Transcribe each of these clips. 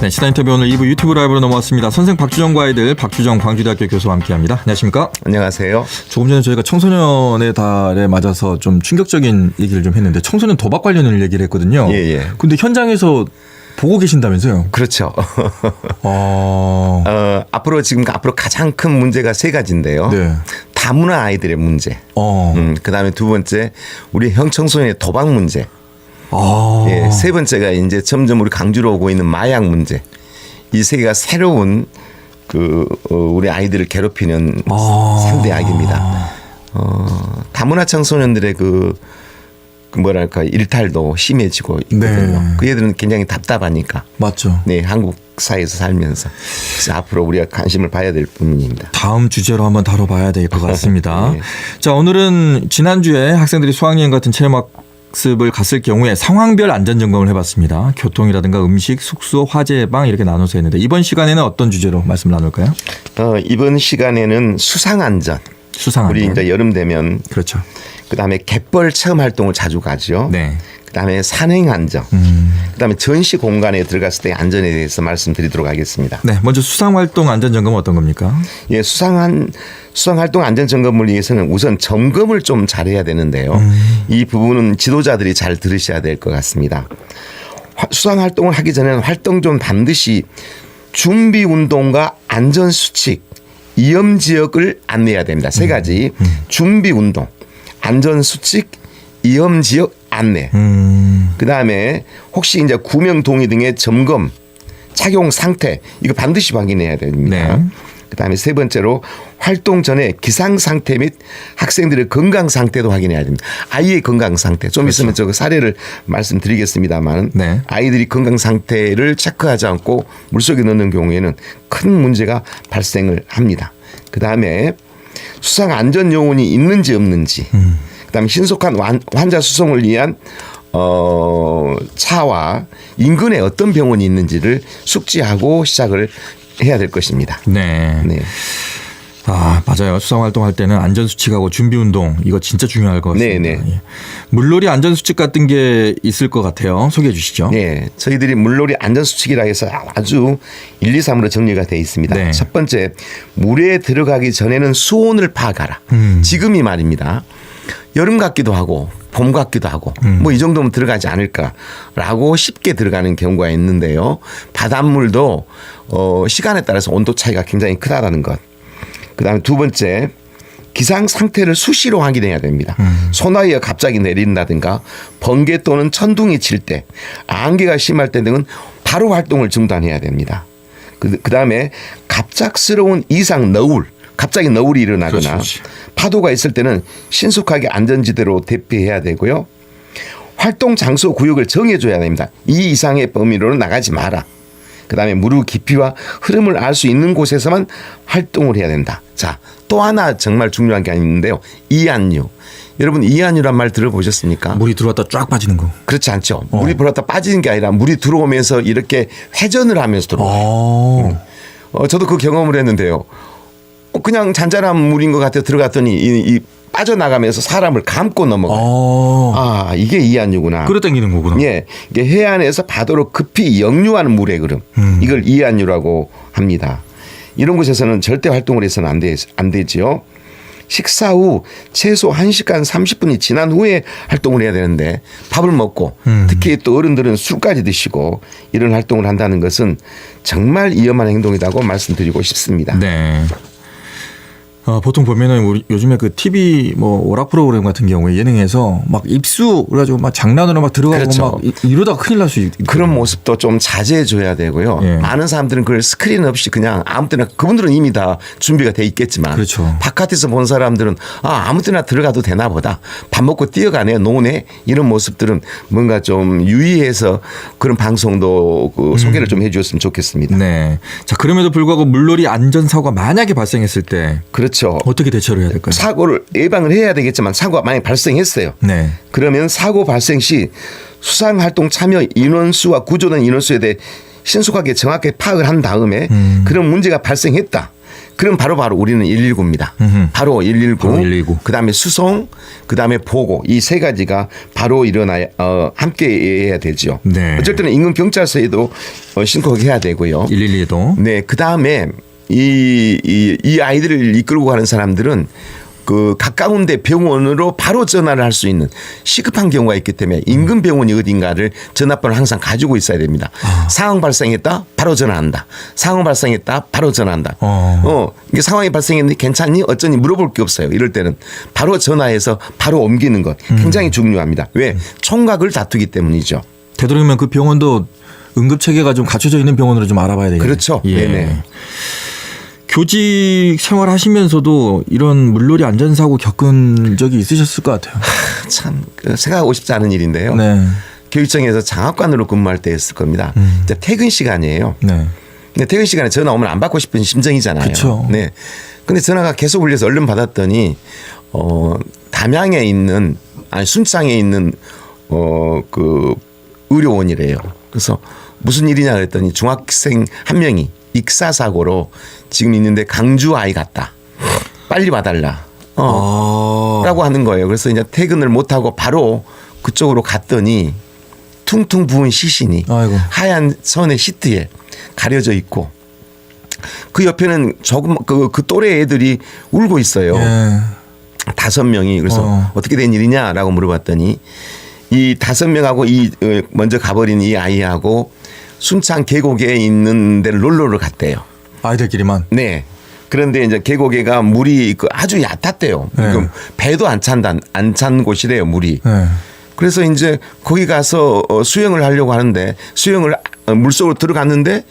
네, 시사 인터뷰 오늘 2부 유튜브 라이브로 넘어왔습니다. 선생 박주정과 아이들 박주정 광주대학교 교수와 함께합니다. 안녕하십니까? 안녕하세요. 조금 전에 저희가 청소년의 달에 맞아서 좀 충격적인 얘기를 좀 했는데 청소년 도박 관련을 얘기를 했거든요. 예. 근데 현장에서 보고 계신다면서요? 그렇죠. 앞으로 가장 큰 문제가 세 가지인데요. 네. 다문화 아이들의 문제. 그다음에 두 번째 우리 형청소년의 도박 문제. 예, 세 번째가 이제 점점 우리 강주로 오고 있는 마약 문제. 이 세 개가 새로운 우리 아이들을 괴롭히는 상대 악입니다. 다문화 청소년들의 뭐랄까 일탈도 심해지고 있거든요. 네. 그 애들은 굉장히 답답하니까. 맞죠. 네, 한국 사회에서 살면서 그래서 앞으로 우리가 관심을 봐야 될 부분입니다. 다음 주제로 한번 다뤄봐야 될 것 같습니다. 네. 자, 오늘은 지난주에 학생들이 수학여행 같은 체험학습을 갔을 경우에 상황별 안전점검을 해봤습니다. 교통이라든가 음식, 숙소, 화재 예방 이렇게 나눠서 했는데 이번 시간에는 어떤 주제로 말씀 나눌까요? 이번 시간에는 수상안전. 수상안전. 우리 이제 여름 되면 그렇죠. 그다음에 갯벌 체험 활동을 자주 가죠. 네. 그다음에 산행 안전. 그다음에 전시 공간에 들어갔을 때 안전에 대해서 말씀드리도록 하겠습니다. 네, 먼저 수상활동 안전점검은 어떤 겁니까? 예, 수상활동 안전점검을 위해서는 우선 점검을 좀 잘해야 되는데요. 이 부분은 지도자들이 잘 들으셔야 될 것 같습니다. 수상활동을 하기 전에는 활동 중 반드시 준비 운동과 안전 수칙, 위험 지역을 안내해야 됩니다. 세 가지 준비 운동, 안전 수칙, 위험 지역 안내. 그다음에 혹시 이제 구명 동의 등의 점검, 착용 상태 이거 반드시 확인해야 됩니다. 네. 그다음에 세 번째로 활동 전에 기상 상태 및 학생들의 건강 상태도 확인해야 됩니다. 아이의 건강 상태 좀 그렇죠. 있으면 저 사례를 말씀드리겠습니다만 네. 아이들이 건강 상태를 체크하지 않고 물속에 넣는 경우에는 큰 문제가 발생을 합니다. 그다음에 수상 안전 요원이 있는지 없는지 그다음에 신속한 환자 수송을 위한 차와 인근에 어떤 병원이 있는지를 숙지하고 시작을 해야 될 것입니다. 네. 네. 아, 맞아요. 수상활동 할 때는 안전수칙하고 준비운동 이거 진짜 중요할 것 같습니다. 네네. 예. 물놀이 안전수칙 같은 게 있을 것 같아요. 소개해 주시죠. 네. 저희들이 물놀이 안전수칙이라 해서 아주 1, 2, 3으로 정리가 되어 있습니다. 네. 첫 번째 물에 들어가기 전에는 수온을 파악하라. 지금이 말입니다. 여름 같기도 하고 봄 같기도 하고 뭐 이 정도면 들어가지 않을까라고 쉽게 들어가는 경우가 있는데요. 바닷물도 시간에 따라서 온도 차이가 굉장히 크다라는 것. 그다음에 두 번째 기상 상태를 수시로 확인해야 됩니다. 소나기가 갑자기 내린다든가 번개 또는 천둥이 칠 때 안개가 심할 때 등은 바로 활동을 중단해야 됩니다. 그다음에 갑작스러운 이상 너울 갑자기 너울이 일어나거나 그렇지. 파도가 있을 때는 신속하게 안전지대로 대피해야 되고요. 활동 장소 구역을 정해줘야 됩니다. 이 이상의 범위로는 나가지 마라. 그다음에 물의 깊이와 흐름을 알 수 있는 곳에서만 활동을 해야 된다. 자, 또 하나 정말 중요한 게 있는데요. 이안류. 여러분 이안류란 말 들어보셨습니까? 물이 들어왔다 쫙 빠지는 거. 그렇지 않죠. 물이 들어왔다 빠지는 게 아니라 물이 들어오면서 이렇게 회전을 하면서 들어와요. 저도 그 경험을 했는데요. 그냥 잔잔한 물인 것 같아 들어갔더니 이 빠져나가면서 사람을 감고 넘어가요. 아, 이게 이안류구나. 끌어당기는 거구나. 예, 이게 해안에서 바다로 급히 역류하는 물의 흐름. 이걸 이안류라고 합니다. 이런 곳에서는 절대 활동을 해서는 안 되지요. 식사 후 최소 1시간 30분이 지난 후에 활동을 해야 되는데 밥을 먹고 특히 또 어른들은 술까지 드시고 이런 활동을 한다는 것은 정말 위험한 행동이라고 말씀드리고 싶습니다. 네. 보통 보면은 우리 요즘에 그 TV 뭐 오락 프로그램 같은 경우에 예능에서 막 입수 그래가지고 막 장난으로 막 들어가고 그렇죠. 막 이러다가 큰일 날 수 있거든요. 그런 모습도 좀 자제해 줘야 되고요. 예. 많은 사람들은 그걸 스크린 없이 그냥 아무 때나 그분들은 이미 다 준비가 돼 있겠지만 그렇죠. 바깥에서 본 사람들은 아무 때나 들어가도 되나 보다. 밥 먹고 뛰어가네 노네 이런 모습들은 뭔가 좀 유의해서 그런 방송도 소개를 좀 해 주셨으면 좋겠습니다. 네. 자, 그럼에도 불구하고 물놀이 안전사고가 만약에 발생했을 때 그렇죠. 어떻게 대처를 해야 될까요? 사고를 예방을 해야 되겠지만 사고가 만약 발생했어요. 네. 그러면 사고 발생 시 수상활동 참여 인원수와 구조된 인원수에 대해 신속하게 정확하게 파악을 한 다음에 그런 문제가 발생했다. 그럼 바로 우리는 119입니다. 바로 119. 바로 119. 그다음에 수송, 그다음에 보고 이 세 가지가 바로 일어나야 함께 해야 되죠. 네. 어쩔 때는 인근 경찰서에도 신고해야 되고요. 112에도. 네, 그다음에 이 아이들을 이끌고 가는 사람들은 그 가까운 데 병원으로 바로 전화를 할 수 있는 시급한 경우가 있기 때문에 인근 병원이 어딘가를 전화번호를 항상 가지고 있어야 됩니다. 상황 발생했다 바로 전화한다. 상황 발생했다 바로 전화한다. 이게 상황이 발생했는데 괜찮니? 어쩌니 물어볼 게 없어요. 이럴 때는 바로 전화해서 바로 옮기는 것 굉장히 중요합니다. 왜? 총각을 다투기 때문이죠. 되도록이면 그 병원도 응급 체계가 좀 갖춰져 있는 병원으로 좀 알아봐야 되겠네요. 그렇죠. 예. 네네. 교직 생활하시면서도 이런 물놀이 안전사고 겪은 적이 있으셨을 것 같아요. 참 생각하고 싶지 않은 일인데요. 네. 교육청에서 장학관으로 근무할 때였을 겁니다. 이제 퇴근 시간이에요. 네. 근데 퇴근 시간에 전화 오면 안 받고 싶은 심정이잖아요. 그쵸. 네. 근데 전화가 계속 울려서 얼른 받았더니 담양에 있는 순창에 있는 그 의료원이래요. 그래서 무슨 일이냐 그랬더니 중학생 한 명이 익사 사고로 지금 있는데 강주 아이 같다. 빨리 와달라. 라고 하는 거예요. 그래서 이제 퇴근을 못하고 바로 그쪽으로 갔더니 퉁퉁 부은 시신이 아이고. 하얀 선의 시트에 가려져 있고 그 옆에는 조금 그 또래 애들이 울고 있어요. 예. 5명이 그래서 어떻게 된 일이냐라고 물어봤더니 이 5명하고 이 먼저 가버린 이 아이하고 순창 계곡에 있는 데를 놀러를 갔대요. 아이들끼리만. 네. 그런데 이제 계곡에가 물이 아주 얕았대요. 네. 지금 배도 안 찬 곳이래요, 물이. 네. 그래서 이제 거기 가서 수영을 하려고 하는데 수영을 물속으로 들어갔는데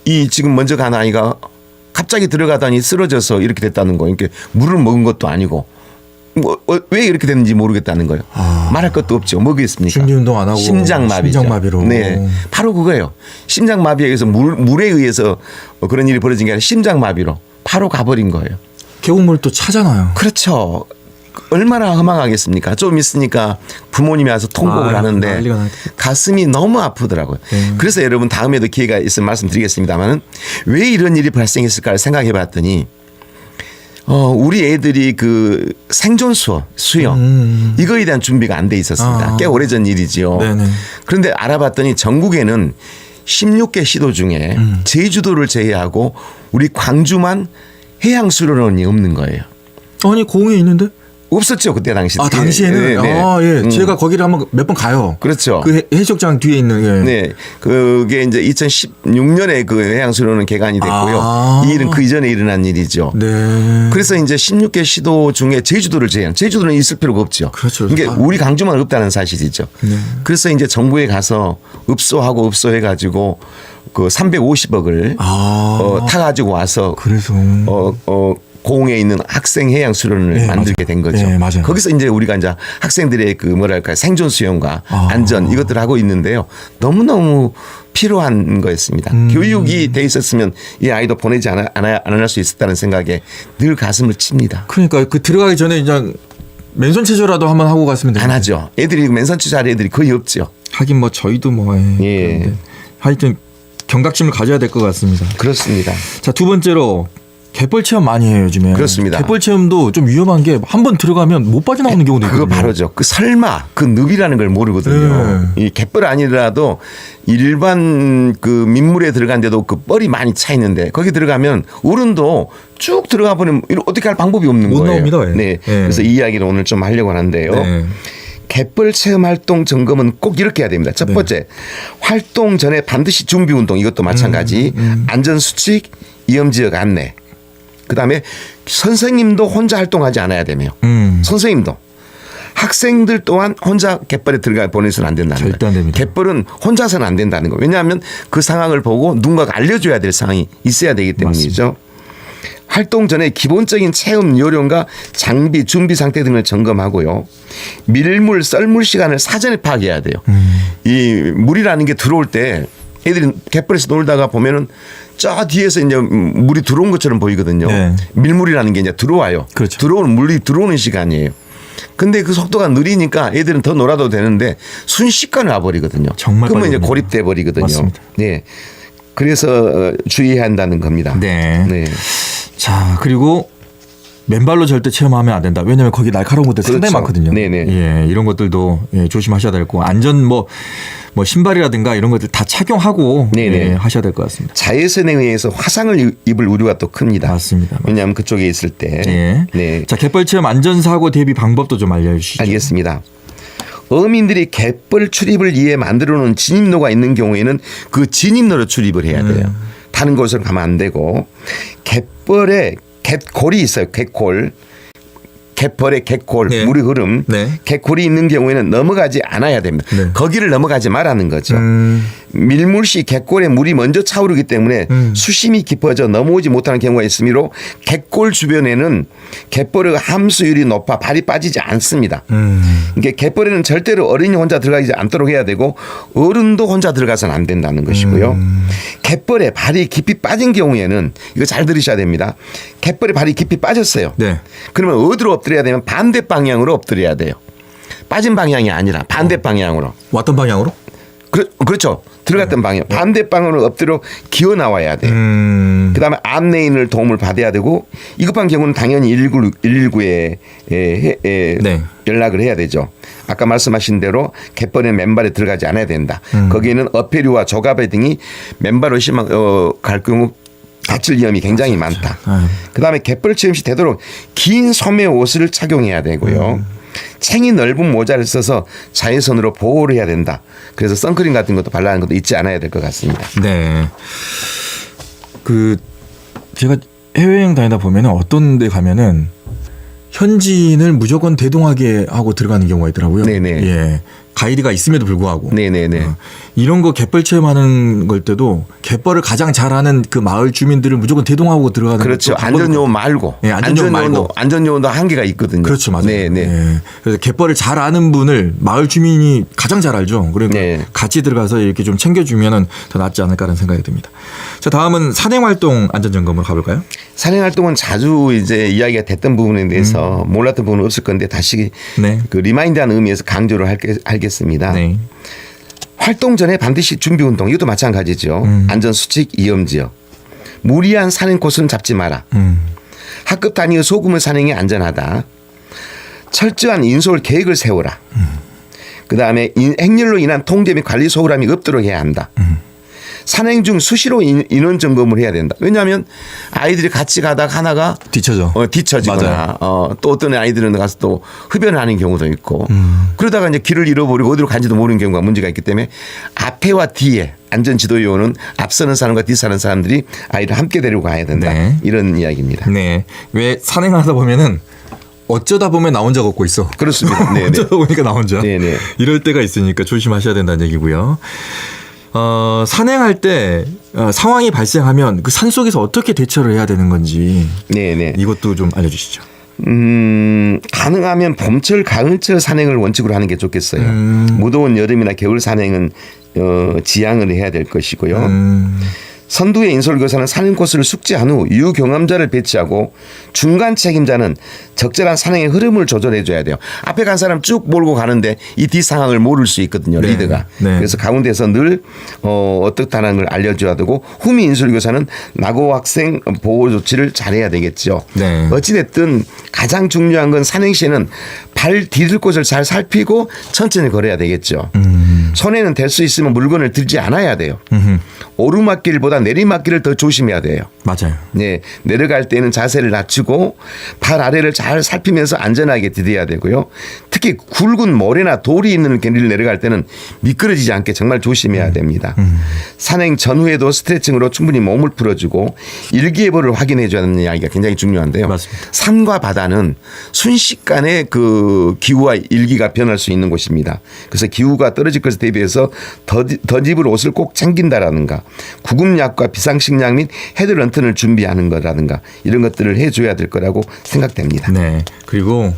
이 지금 먼저 간 아이가 갑자기 들어가더니 쓰러져서 이렇게 됐다는 거예요. 이렇게 물을 먹은 것도 아니고 왜 이렇게 됐는지 모르겠다는 거예요. 말할 것도 없죠. 뭐겠습니까? 준비 운동 안 하고 심장마비죠. 심장마비로. 네, 바로 그거예요. 심장마비에 의해서 물에 의해서 그런 일이 벌어진 게 아니라 심장마비로 바로 가버린 거예요. 계곡물 또 차잖아요. 그렇죠. 얼마나 허망하겠습니까? 좀 있으니까 부모님이 와서 통곡을 하는데 난리가 나겠다. 가슴이 너무 아프더라고요. 그래서 여러분 다음에도 기회가 있으면 말씀드리겠습니다만은 왜 이런 일이 발생했을까를 생각해 봤더니 우리 애들이 그 생존 수영 이거에 대한 준비가 안 돼 있었습니다. 꽤 오래전 일이지요. 네네. 그런데 알아봤더니 전국에는 16개 시도 중에 제주도를 제외하고 우리 광주만 해양수련원이 없는 거예요. 아니 공에 있는데? 없었죠 그때 당시. 당시에는 네, 네. 예. 제가 거기를 한번 몇 번 가요. 그렇죠. 그 해수욕장 뒤에 있는. 예. 네, 그게 이제 2016년에 그 해양수련원 개관이 됐고요. 이 일은 그 이전에 일어난 일이죠. 네. 그래서 이제 16개 시도 중에 제주도를 제외한 제주도는 있을 필요가 없죠. 그렇죠. 이게 우리 강주만 없다는 사실이죠. 네. 그래서 이제 정부에 가서 읍소해가지고 그 350억을 타가지고 와서 그래서 공에 있는 학생 해양 수련을 네, 만들게 맞아요. 된 거죠. 네, 맞아요. 거기서 이제 우리가 이제 학생들의 그 뭐랄까 생존 수영과 안전 이것들을 하고 있는데요. 너무너무 필요한 거였습니다. 교육이 돼 있었으면 이 아이도 보내지 않을 수 있었다는 생각에 늘 가슴을 칩니다. 그러니까 그 들어가기 전에 이제 맨손 체조라도 한번 하고 갔으면 되는데. 안 하죠. 애들이 맨손 취재할 애들이 거의 없죠. 하긴 뭐 저희도 뭐 예. 그런데 하여튼 경각심을 가져야 될 것 같습니다. 그렇습니다. 자, 두 번째로 갯벌 체험 많이 해요 요즘에. 그렇습니다. 갯벌 체험도 좀 위험한 게 한 번 들어가면 못 빠져나오는 경우도 있거든요. 그거 바로죠. 그 설마 그 늪이라는 걸 모르거든요. 이 갯벌 아니더라도 일반 그 민물에 들어간데도 그 뻘이 많이 차 있는데 거기 들어가면 어른도 쭉 들어가 보면 어떻게 할 방법이 없는 못 거예요. 나옵니다. 예. 네. 예. 그래서 이 이야기를 오늘 좀 하려고 하는데요. 네. 갯벌 체험 활동 점검은 꼭 이렇게 해야 됩니다. 첫 번째, 활동 전에 반드시 준비 운동 이것도 마찬가지. 안전 수칙, 위험 지역 안내. 그다음에 선생님도 혼자 활동하지 않아야 되며 선생님도 학생들 또한 혼자 갯벌에 들어가 보내서는 안 된다는 절대 안 거예요. 됩니다. 갯벌은 혼자서는 안 된다는 거예요. 왜냐하면 그 상황을 보고 누군가가 알려줘야 될 상황이 있어야 되기 때문이죠. 활동 전에 기본적인 체험 요령과 장비 준비 상태 등을 점검하고요. 밀물 썰물 시간을 사전에 파악해야 돼요. 이 물이라는 게 들어올 때 애들이 갯벌에서 놀다가 보면은 저 뒤에서 이제 물이 들어온 것처럼 보이거든요. 네. 밀물이라는 게 이제 들어와요. 그렇죠. 들어오는 물이 들어오는 시간이에요. 근데 그 속도가 느리니까 애들은 더 놀아도 되는데 순식간에 와버리거든요. 정말 그러면 빨리 이제 고립돼 버리거든요. 맞습니다. 네. 그래서 주의해야 한다는 겁니다. 네. 네. 자, 그리고 맨발로 절대 체험하면 안 된다. 왜냐하면 거기 날카로운 것들 그렇죠. 상당히 많거든요. 네네. 예, 이런 것들도 예, 조심하셔야 될 거고 안전 뭐 신발이라든가 이런 것들 다 착용하고 네네. 예, 하셔야 될 것 같습니다. 자외선에 의해서 화상을 입을 우려가 또 큽니다. 맞습니다. 왜냐하면 그쪽에 있을 때. 예. 네. 자, 갯벌 체험 안전사고 대비 방법도 좀 알려주시죠. 알겠습니다. 어민들이 갯벌 출입을 위해 만들어 놓은 진입로가 있는 경우에는 그 진입로로 출입을 해야 돼요. 다른 곳을 가면 안 되고 갯벌에 갯골이 있어요. 갯골. 갯벌에 갯골, 네. 물이 흐름, 네. 갯골이 있는 경우에는 넘어가지 않아야 됩니다. 네. 거기를 넘어가지 말라는 거죠. 밀물시 갯골에 물이 먼저 차오르기 때문에 수심이 깊어져 넘어오지 못하는 경우가 있으므로 갯골 주변에는 갯벌의 함수율이 높아 발이 빠지지 않습니다. 그러니까 갯벌에는 절대로 어린이 혼자 들어가지 않도록 해야 되고 어른도 혼자 들어가서는 안 된다는 것이고요. 갯벌에 발이 깊이 빠진 경우에는 이거 잘 들으셔야 됩니다. 갯벌에 발이 깊이 빠졌어요. 네. 그러면 어디로 엎드려야 되면 반대 방향으로 엎드려야 돼요. 빠진 방향이 아니라 반대 방향으로. 왔던 방향으로? 그렇죠. 들어갔던 방향. 반대 방향으로 엎드려 기어 나와야 돼요. 그다음에 안내인을 도움을 받아야 되고 이급한 경우는 당연히 119에 네. 연락을 해야 되죠. 아까 말씀하신 대로 갯벌에 맨발에 들어가지 않아야 된다. 거기에는 어패류와 조가배 등이 맨발로 갈 경우 다칠 위험이 굉장히 많다. 그다음에 갯벌 체험 시 되도록 긴 소매 옷을 착용해야 되고요. 챙이 넓은 모자를 써서 자외선으로 보호를 해야 된다. 그래서 선크림 같은 것도 발라는 것도 잊지 않아야 될 것 같습니다. 네. 제가 해외여행 다니다 보면은 어떤 데 가면은 현지인을 무조건 대동하게 하고 들어가는 경우가 있더라고요. 네네. 예. 가이드가 있음에도 불구하고. 네네네. 이런 거 갯벌 체험하는 걸 때도 갯벌을 가장 잘 아는 그 마을 주민들을 무조건 대동하고 들어가는. 그렇죠. 안전요원 말고. 네, 안전요원도 한계가 있거든요. 그렇죠. 맞아요. 네네. 예. 그래서 갯벌을 잘 아는 분을 마을 주민이 가장 잘 알죠. 그러니까 네. 같이 들어가서 이렇게 좀 챙겨주면은 더 낫지 않을까라는 생각이 듭니다. 자, 다음은 산행활동 안전점검으로 가볼까요? 산행활동은 자주 이제 이야기가 됐던 부분에 대해서 몰랐던 부분은 없을 건데 다시 네. 그 리마인드하는 의미에서 강조를 하겠습니다. 네. 활동 전에 반드시 준비 운동 이것도 마찬가지죠. 안전 수칙 이염지역. 무리한 산행 코스는 잡지 마라. 학급 단위의 소규모 산행이 안전하다. 철저한 인솔 계획을 세워라. 그다음에 행렬로 인한 통제 및 관리 소홀함이 없도록 해야 한다. 산행 중 수시로 인원 점검을 해야 된다. 왜냐하면 아이들이 같이 가다가 하나가 뒤처지거나 또 어떤 아이들은 가서 또 흡연을 하는 경우도 있고 그러다가 이제 길을 잃어버리고 어디로 간지도 모르는 경우가 문제가 있기 때문에 앞에와 뒤에 안전지도요원은 앞서는 사람과 뒤서는 사람들이 아이를 함께 데리고 가야 된다. 네. 이런 이야기입니다. 네. 왜 산행하다 보면은 어쩌다 보면 나 혼자 걷고 있어. 그렇습니다. 네네. 어쩌다 보니까 나 혼자. 네네. 이럴 때가 있으니까 조심하셔야 된다는 얘기고요. 산행할 때 상황이 발생하면 그 산속에서 어떻게 대처를 해야 되는 건지 네네. 이것도 좀 알려주시죠. 가능하면 봄철, 가을철 산행을 원칙으로 하는 게 좋겠어요. 무더운 여름이나 겨울 산행은 지양을 해야 될 것이고요. 선두의 인솔교사는 산행 코스를 숙지한 후 유경험자를 배치하고 중간 책임자는 적절한 산행의 흐름을 조절해 줘야 돼요. 앞에 간 사람 쭉 몰고 가는데 이 뒤 상황을 모를 수 있거든요. 네. 리드가. 네. 그래서 가운데서 늘 어떻다는 걸 알려줘야 되고 후미 인솔교사는 낙오 학생 보호 조치를 잘해야 되겠죠. 네. 어찌됐든 가장 중요한 건 산행 시에는 발 디딜 곳을 잘 살피고 천천히 걸어야 되겠죠. 손에는 될 수 있으면 물건을 들지 않아야 돼요. 오르막길보다 내리막길을 더 조심해야 돼요. 맞아요. 네, 내려갈 때는 자세를 낮추고 발 아래를 잘 살피면서 안전하게 디뎌야 되고요. 특히 굵은 모래나 돌이 있는 길을 내려갈 때는 미끄러지지 않게 정말 조심해야 됩니다. 산행 전후에도 스트레칭으로 충분히 몸을 풀어주고 일기예보를 확인해 줘야 하는 이야기가 굉장히 중요한데요. 맞습니다. 산과 바다는 순식간에 그 기후와 일기가 변할 수 있는 곳입니다. 그래서 기후가 떨어질 것에 대비해서 덧입을 옷을 꼭 챙긴다라든가 구급약과 비상식량 및 헤드런턴을 준비하는 거라든가 이런 것들을 해줘야 될 거라고 생각됩니다. 네. 그리고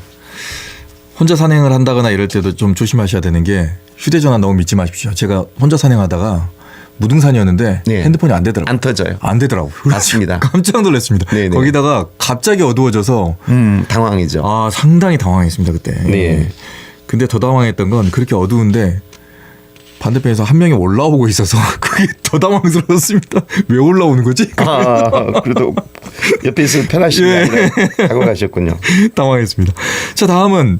혼자 산행을 한다거나 이럴 때도 좀 조심하셔야 되는 게 휴대전화 너무 믿지 마십시오. 제가 혼자 산행하다가 무등산이었는데 네. 핸드폰이 안 되더라고요. 안 터져요. 안 되더라고요. 맞습니다. 깜짝 놀랐습니다. 네네. 거기다가 갑자기 어두워져서 당황이죠. 상당히 당황했습니다 그때. 네. 근데 더 당황했던 건 그렇게 어두운데 반대편에서 한 명이 올라오고 있어서 그게 더 당황스러웠습니다. 왜 올라오는 거지? 그래도 옆에 있으면 편하신 게 아니라 하고 가셨군요. 당황했습니다. 자, 다음은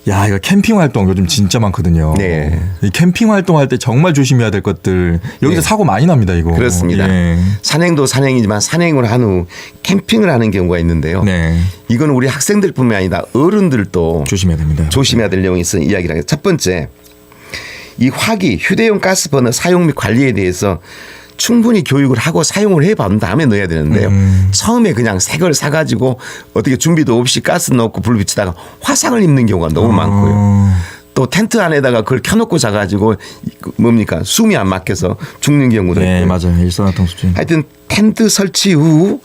야, 이거 캠핑 활동 요즘 진짜 많거든요. 네. 이 캠핑 활동할 때 정말 조심해야 될 것들 여기서 네. 사고 많이 납니다, 이거. 그렇습니다. 예. 산행도 산행이지만 산행을 한 후 캠핑을 하는 경우가 있는데요. 네. 이건 우리 학생들뿐만 아니라 어른들도 조심해야 됩니다. 조심해야 될 내용이 있어 이야기를 하겠습니다. 첫 번째, 이 화기 휴대용 가스버너 사용 및 관리에 대해서 충분히 교육을 하고 사용을 해본 다음에 넣어야 되는데요. 처음에 그냥 새 걸 사가지고 어떻게 준비도 없이 가스 넣고 불 붙이다가 화상을 입는 경우가 너무 많고요. 또 텐트 안에다가 그걸 켜놓고 자가지고 뭡니까 숨이 안 막혀서 죽는 경우도 네, 있고요. 맞아요. 일산화탄소증. 하여튼 텐트 설치 후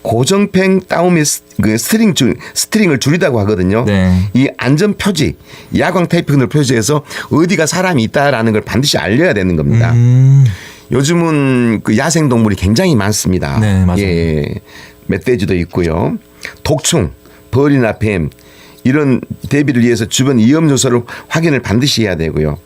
고정팽 다음에 그 스트링을 줄이다고 하거든요. 네. 이 안전 표지, 야광 테이프를 표시해서 어디가 사람이 있다라는 걸 반드시 알려야 되는 겁니다. 요즘은 그 야생 동물이 굉장히 많습니다. 네, 맞아요. 예, 멧돼지도 있고요. 독충, 벌이나 뱀 이런 대비를 위해서 주변 위험 요소를 확인을 반드시 해야 되고요.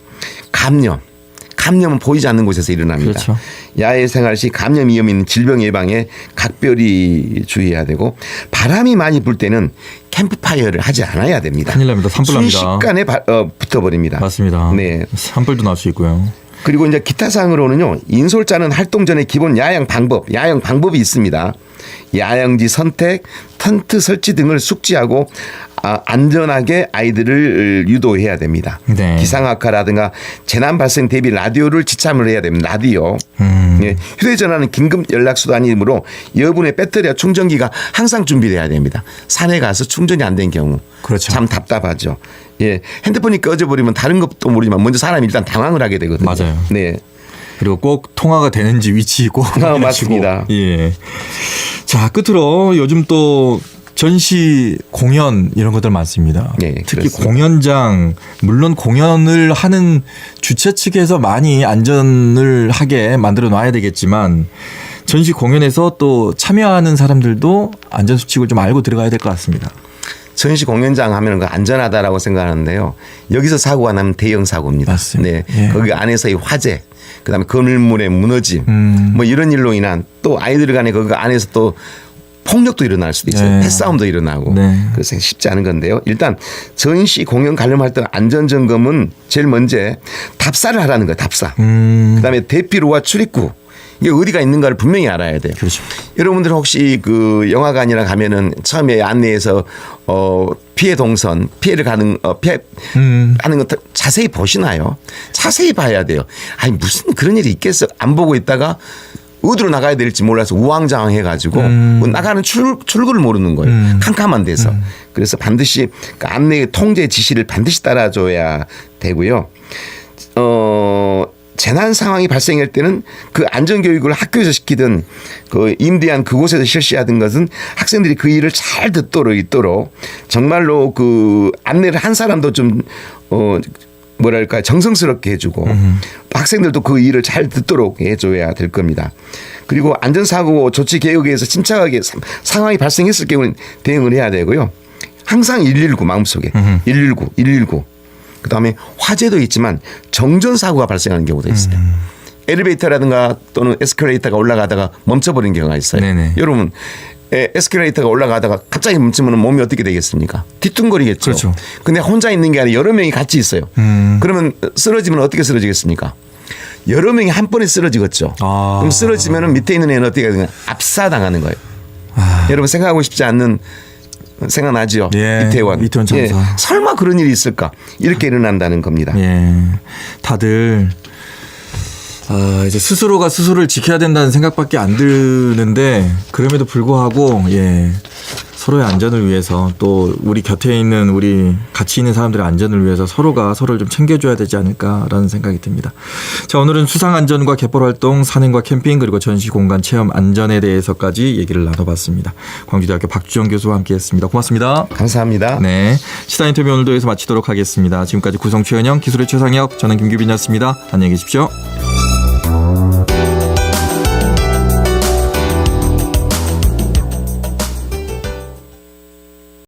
감염은 보이지 않는 곳에서 일어납니다. 그렇죠. 야외 생활 시 감염 위험이 있는 질병 예방에 각별히 주의해야 되고 바람이 많이 불 때는 캠프파이어를 하지 않아야 됩니다. 큰일 납니다. 산불 납니다. 순식간에 붙어버립니다. 맞습니다. 네. 산불도 날 수 있고요. 그리고 이제 기타 사항으로는요. 인솔자는 활동 전에 기본 야영 방법이 있습니다. 야영지 선택, 텐트 설치 등을 숙지하고 안전하게 아이들을 유도해야 됩니다. 네. 기상악화라든가 재난 발생 대비 라디오를 지참을 해야 됩니다. 라디오. 예, 휴대전화는 긴급 연락수단이므로 여분의 배터리와 충전기가 항상 준비돼야 됩니다. 산에 가서 충전이 안 된 경우 그렇죠. 참 답답하죠. 예, 핸드폰이 꺼져버리면 다른 것도 모르지만 먼저 사람이 일단 당황을 하게 되거든요. 맞아요. 네. 그리고 꼭 통화가 되는지 위치 꼭 확인하시고. 맞습니다. 예. 자, 끝으로 요즘 또 전시 공연 이런 것들 많습니다. 네, 특히 그렇습니다. 공연장 물론 공연을 하는 주최 측에서 많이 안전을 하게 만들어 놔야 되겠지만 전시 공연에서 또 참여하는 사람들도 안전 수칙을 좀 알고 들어가야 될 것 같습니다. 전시 공연장 하면 그 안전하다라고 생각하는데요. 여기서 사고가 나면 대형 사고입니다. 맞습니다. 네, 예. 거기 안에서의 화재, 그다음에 건물의 무너짐, 뭐 이런 일로 인한 또 아이들 간에 그 안에서 또 폭력도 일어날 수도 있어요. 네. 패싸움도 일어나고. 네. 그래서 쉽지 않은 건데요. 일단 전시 공연 관련 활동 안전 점검은 제일 먼저 답사를 하라는 거예요. 답사. 그다음에 대피로와 출입구. 이게 어디가 있는가를 분명히 알아야 돼요. 그렇죠. 여러분들 혹시 그 영화관이나 가면은 처음에 안내에서 피해 동선, 피해를 가는 하는 것 자세히 보시나요? 자세히 봐야 돼요. 아니 무슨 그런 일이 있겠어? 안 보고 있다가 어디로 나가야 될지 몰라서 우왕좌왕해가지고 나가는 출구를 모르는 거예요. 캄캄한 데서. 그래서 반드시 그 안내 통제 지시를 반드시 따라줘야 되고요. 재난 상황이 발생할 때는 그 안전 교육을 학교에서 시키든 그 임대한 그곳에서 실시하던 것은 학생들이 그 일을 잘 듣도록 있도록 정말로 그 안내를 한 사람도 좀 뭐랄까 정성스럽게 해주고 또 학생들도 그 일을 잘 듣도록 해줘야 될 겁니다. 그리고 안전사고 조치 개혁에서 침착하게 상황이 발생했을 경우는 대응을 해야 되고요. 항상 119 마음속에 119 그다음에 화재도 있지만 정전 사고가 발생하는 경우도 있어요. 엘리베이터라든가 또는 에스컬레이터가 올라가다가 멈춰버리는 경우가 있어요. 네네. 여러분 에스컬레이터가 올라가다가 갑자기 멈추면 몸이 어떻게 되겠습니까? 뒤뚱거리겠죠. 그렇죠. 근데 혼자 있는 게 아니라 여러 명이 같이 있어요. 그러면 쓰러지면 어떻게 쓰러지겠습니까? 여러 명이 한 번에 쓰러지겠죠. 그럼 쓰러지면 밑에 있는 애는 어떻게 되냐? 압사당하는 거예요. 여러분 생각하고 싶지 않는 생각나죠? 예, 이태원 참사. 예, 설마 그런 일이 있을까? 이렇게 일어난다는 겁니다. 예. 다들 이제 스스로가 스스로를 지켜야 된다는 생각밖에 안 드는데 그럼에도 불구하고 예. 서로의 안전을 위해서 또 우리 곁에 있는 우리 같이 있는 사람들의 안전을 위해서 서로가 서로를 좀 챙겨줘야 되지 않을까라는 생각이 듭니다. 자, 오늘은 수상안전과 갯벌활동, 산행과 캠핑 그리고 전시공간 체험 안전에 대해서까지 얘기를 나눠봤습니다. 광주대학교 박주영 교수와 함께했습니다. 고맙습니다. 감사합니다. 네, 시사 인터뷰 오늘도 여기서 마치도록 하겠습니다. 지금까지 구성 최은영, 기술의 최상혁, 저는 김규빈이었습니다. 안녕히 계십시오.